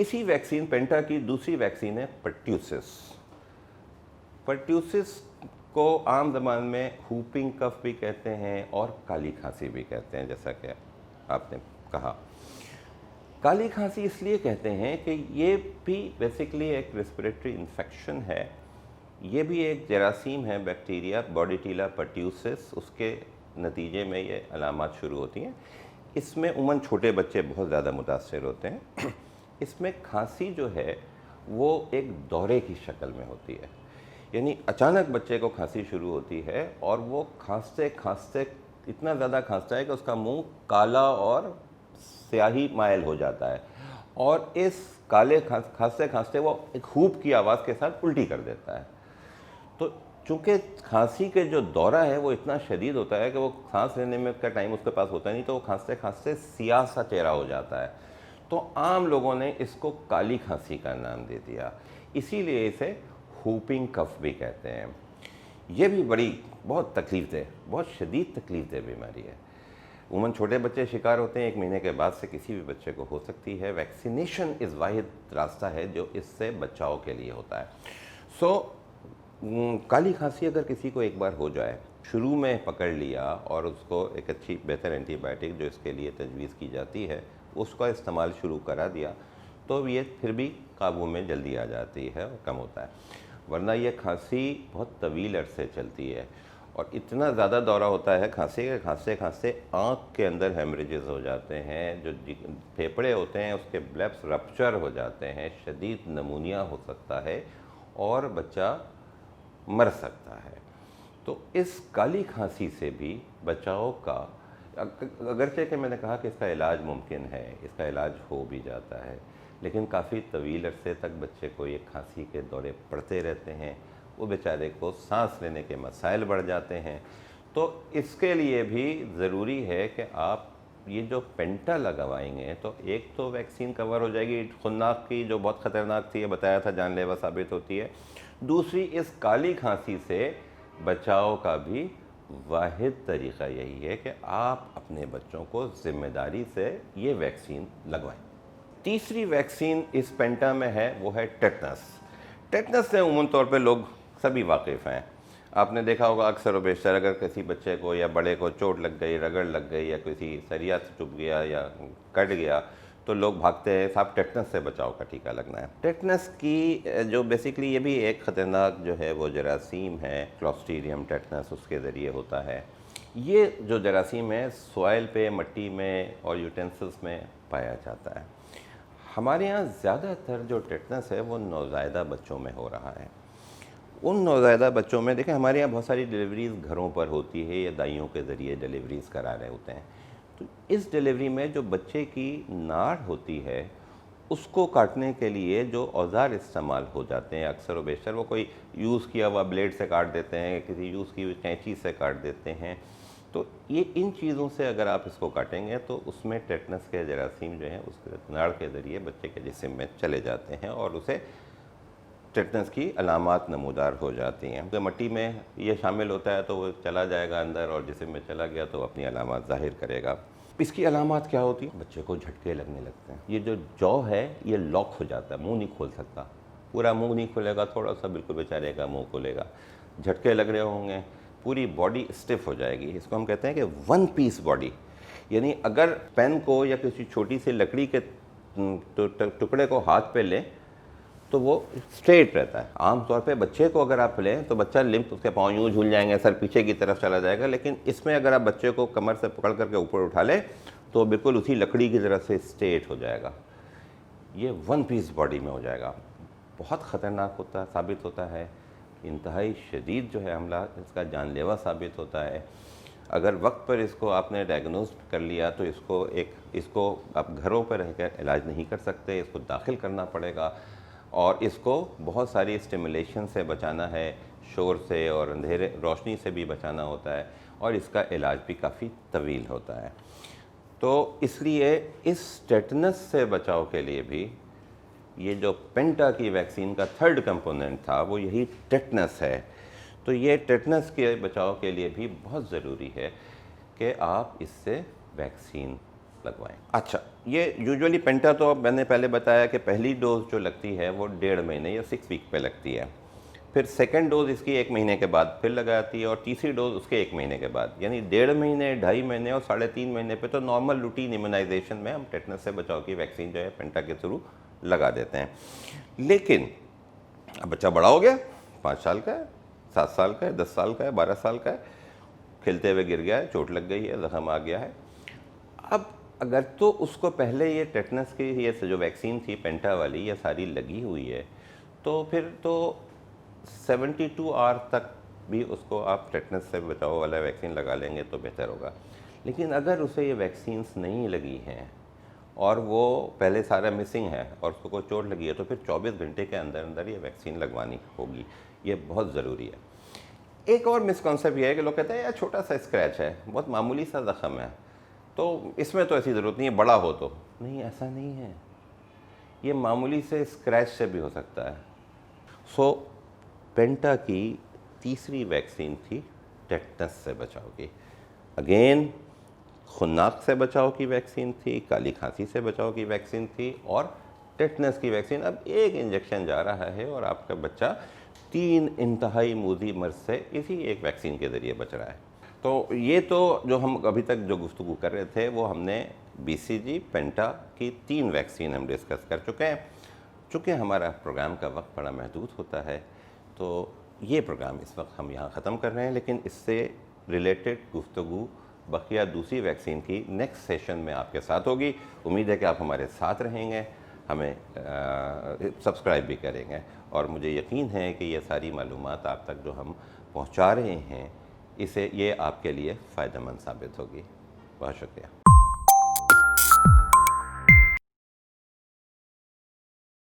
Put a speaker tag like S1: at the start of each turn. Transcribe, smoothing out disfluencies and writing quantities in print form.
S1: इसी वैक्सीन पेंटा की दूसरी वैक्सीन है पर्ट्यूसिस। पर्ट्यूसिस को आम ज़बान में हुपिंग कफ भी कहते हैं और काली खांसी भी कहते हैं, जैसा कि आपने कहा। काली खांसी इसलिए कहते हैं कि ये भी बेसिकली एक रेस्पिरेटरी इन्फेक्शन है। ये भी एक जरासीम है, बैक्टीरिया बॉर्डिटिला पर्ट्यूसिस, उसके नतीजे में ये अलामात शुरू होती हैं। इसमें उमूमन छोटे बच्चे बहुत ज़्यादा मुतासर होते हैं। इसमें खांसी जो है वो एक दौरे की शक्ल में होती है, यानी अचानक बच्चे को खांसी शुरू होती है और वो खांसते खांसते इतना ज़्यादा खांसता है कि उसका मुंह काला और स्याही मायल हो जाता है और इस काले खांसते खांसते वो एक हूप की आवाज़ के साथ उल्टी कर देता है। तो चूँकि खांसी के जो दौरा है वो इतना शदीद होता है कि वो सांस लेने में का टाइम उसके पास होता नहीं, तो वो खांसते खांसते सियाह सा चेहरा हो जाता है। तो आम लोगों ने इसको काली खांसी का नाम दे दिया, इसीलिए इसे हुपिंग कफ भी कहते हैं। ये भी बहुत तकलीफ़देह, बहुत शदीद तकलीफ़देह बीमारी है। उमूमन छोटे बच्चे शिकार होते हैं, 1 महीने के बाद से किसी भी बच्चे को हो सकती है। वैक्सीनेशन इस वाहिद रास्ता है जो इससे बचाव के लिए होता है। काली खांसी अगर किसी को एक बार हो जाए, शुरू में पकड़ लिया और उसको एक अच्छी बेहतर एंटीबायोटिक जो इसके लिए तजवीज़ की जाती है उसका इस्तेमाल शुरू करा दिया, तो ये फिर भी काबू में जल्दी आ जाती है और कम होता है। वरना ये खांसी बहुत तवील अरसे चलती है और इतना ज़्यादा दौरा होता है खांसी के, खांसते खांसते आँख के अंदर हेमरेजेस हो जाते हैं, जो फेफड़े होते हैं उसके ब्लब्स रप्चर हो जाते हैं, शदीद नमूनिया हो सकता है और बच्चा मर सकता है। तो इस काली खांसी से भी बचाव का, अगरचे कि मैंने कहा कि इसका इलाज मुमकिन है, इसका इलाज हो भी जाता है, लेकिन काफ़ी तवील अरसे तक बच्चे को ये खांसी के दौरे पड़ते रहते हैं, वो बेचारे को सांस लेने के मसाइल बढ़ जाते हैं। तो इसके लिए भी ज़रूरी है कि आप ये जो पेंटा लगवाएंगे तो एक तो वैक्सीन कवर हो जाएगी खुन्नाक की, जो बहुत ख़तरनाक थी, ये बताया था जानलेवा साबित होती है। दूसरी, इस काली खांसी से बचाव का भी वाहिद तरीक़ा यही है कि आप अपने बच्चों को ज़िम्मेदारी से ये वैक्सीन लगवाएं। तीसरी वैक्सीन इस पेंटा में है, वो है टेटनस। टेटनस से उमूमन तौर पे लोग सभी वाकिफ़ हैं। आपने देखा होगा अक्सर व बेशतर अगर किसी बच्चे को या बड़े को चोट लग गई, रगड़ लग गई या किसी सरिया से चुभ गया या कट गया, तो लोग भागते हैं साहब टेटनस से बचाव का टीका लगना है। टेटनस की जो बेसिकली ये भी एक ख़तरनाक जो है वो जरासीम है, क्लॉस्ट्रीडियम टेटनस, उसके ज़रिए होता है। ये जो जरासीम है सॉइल पे, मिट्टी में और यूटेंसिल्स में पाया जाता है। हमारे यहाँ ज़्यादातर जो टेटनस है वो नौज़ायदा बच्चों में हो रहा है। उन नौज़ायदा बच्चों में देखें, हमारे यहाँ बहुत सारी डिलीवरीज़ घरों पर होती है या दाइयों के ज़रिए डिलीवरीज़ करा रहे होते हैं। तो इस डिलीवरी में जो बच्चे की नाड़ होती है उसको काटने के लिए जो औज़ार इस्तेमाल हो जाते हैं, अक्सर व बेशतर वो कोई यूज़ किया हुआ ब्लेड से काट देते हैं, किसी यूज़ की हुई कैंची से काट देते हैं। तो ये इन चीज़ों से अगर आप इसको काटेंगे तो उसमें टेटनस के जरासीम जो हैं उस नाड़ के ज़रिए बच्चे के जिस्म में चले जाते हैं और उसे टेटनस की अलामात नमूदार हो जाती हैं। तो मिट्टी में ये शामिल होता है तो वो चला जाएगा अंदर और जिस्म में चला गया तो अपनी अलामात ज़ाहिर करेगा। इसकी अलामात क्या होती है? बच्चे को झटके लगने लगते हैं, ये जो जॉ है ये लॉक हो जाता है, मुंह नहीं खोल सकता, पूरा मुंह नहीं खुलेगा, थोड़ा सा बिल्कुल बेचारे का मुंह खुलेगा, झटके लग रहे होंगे, पूरी बॉडी स्टिफ हो जाएगी। इसको हम कहते हैं कि वन पीस बॉडी, यानी अगर पेन को या किसी छोटी सी लकड़ी के टुकड़े को हाथ पे लें तो वो स्ट्रेट रहता है। आम तौर पे बच्चे को अगर आप लें तो बच्चा लिम्प, उसके पाँव यूँ झूल जाएंगे, सर पीछे की तरफ चला जाएगा, लेकिन इसमें अगर आप बच्चे को कमर से पकड़ करके ऊपर उठा लें तो बिल्कुल उसी लकड़ी की तरह से स्ट्रेट हो जाएगा, ये वन पीस बॉडी में हो जाएगा। बहुत ख़तरनाक होता साबित होता है, इंतहाई शदीद जो है हमला इसका जानलेवा साबित होता है। अगर वक्त पर इसको आपने डायग्नोज कर लिया तो इसको आप घरों पर रहकर इलाज नहीं कर सकते, इसको दाखिल करना पड़ेगा और इसको बहुत सारी स्टिमुलेशन से बचाना है, शोर से और अंधेरे रोशनी से भी बचाना होता है और इसका इलाज भी काफ़ी तवील होता है। तो इसलिए इस टेटनस से बचाव के लिए भी ये जो पेंटा की वैक्सीन का थर्ड कंपोनेंट था वो यही टेटनस है। तो ये टेटनस के बचाव के लिए भी बहुत ज़रूरी है कि आप इससे वैक्सीन लगवाएं। अच्छा, ये यूजुअली पेंटा तो अब मैंने पहले बताया कि पहली डोज जो लगती है वो 1.5 महीने या 6 वीक पे लगती है, फिर सेकंड डोज इसकी 1 महीने के बाद फिर लगाती है, और तीसरी डोज उसके 1 महीने के बाद, यानी 1.5 महीने, 2.5 महीने और 3.5 महीने पे तो नॉर्मल रूटीन इम्यूनाइजेशन में हम टेटनस से बचाव की वैक्सीन जो है पेंटा के थ्रू लगा देते हैं। लेकिन अब बच्चा बड़ा हो गया, 5 साल का है, 7 साल का है, 10 साल का है, 12 साल का है, खेलते हुए गिर गया है, चोट लग गई है, जख्म आ गया है। अब अगर तो उसको पहले ये टेटनस की ये जो वैक्सीन थी पेंटा वाली ये सारी लगी हुई है, तो फिर तो 72 आवर तक भी उसको आप टेटनस से बचाव वाला वैक्सीन लगा लेंगे तो बेहतर होगा। लेकिन अगर उसे ये वैक्सीन्स नहीं लगी हैं और वो पहले सारा मिसिंग है और उसको कोई चोट लगी है, तो फिर 24 घंटे के अंदर अंदर ये वैक्सीन लगवानी होगी, ये बहुत ज़रूरी है। एक और मिसकॉन्सेप्ट ये है कि लोग कहते हैं यार छोटा सा स्क्रैच है, बहुत मामूली सा ज़ख्म है, तो इसमें तो ऐसी ज़रूरत नहीं है, बड़ा हो तो। नहीं, ऐसा नहीं है, ये मामूली से स्क्रैच से भी हो सकता है। सो पेंटा की तीसरी वैक्सीन थी टेटनस से बचाव की। अगेन खुन्नाक से बचाव की वैक्सीन थी, काली खांसी से बचाव की वैक्सीन थी, और टेटनस की वैक्सीन। अब एक इंजेक्शन जा रहा है और आपका बच्चा 3 इंतहाई मूजी मर्ज से इसी एक वैक्सीन के ज़रिए बच रहा है। तो ये तो जो हम अभी तक जो गुफ्तगू कर रहे थे वो हमने BCG पेंटा की 3 वैक्सीन हम डिस्कस कर चुके हैं। चूँकि हमारा प्रोग्राम का वक्त बड़ा महदूद होता है, तो ये प्रोग्राम इस वक्त हम यहाँ ख़त्म कर रहे हैं, लेकिन इससे रिलेटेड गुफ्तगू बकिया दूसरी वैक्सीन की नेक्स्ट सेशन में आपके साथ होगी। उम्मीद है कि आप हमारे साथ रहेंगे, हमें सब्सक्राइब भी करेंगे, और मुझे यकीन है कि ये सारी मालूमात आप तक जो हम पहुँचा रहे हैं, इसे ये आपके लिए फ़ायदेमंद साबित होगी। बहुत शुक्रिया।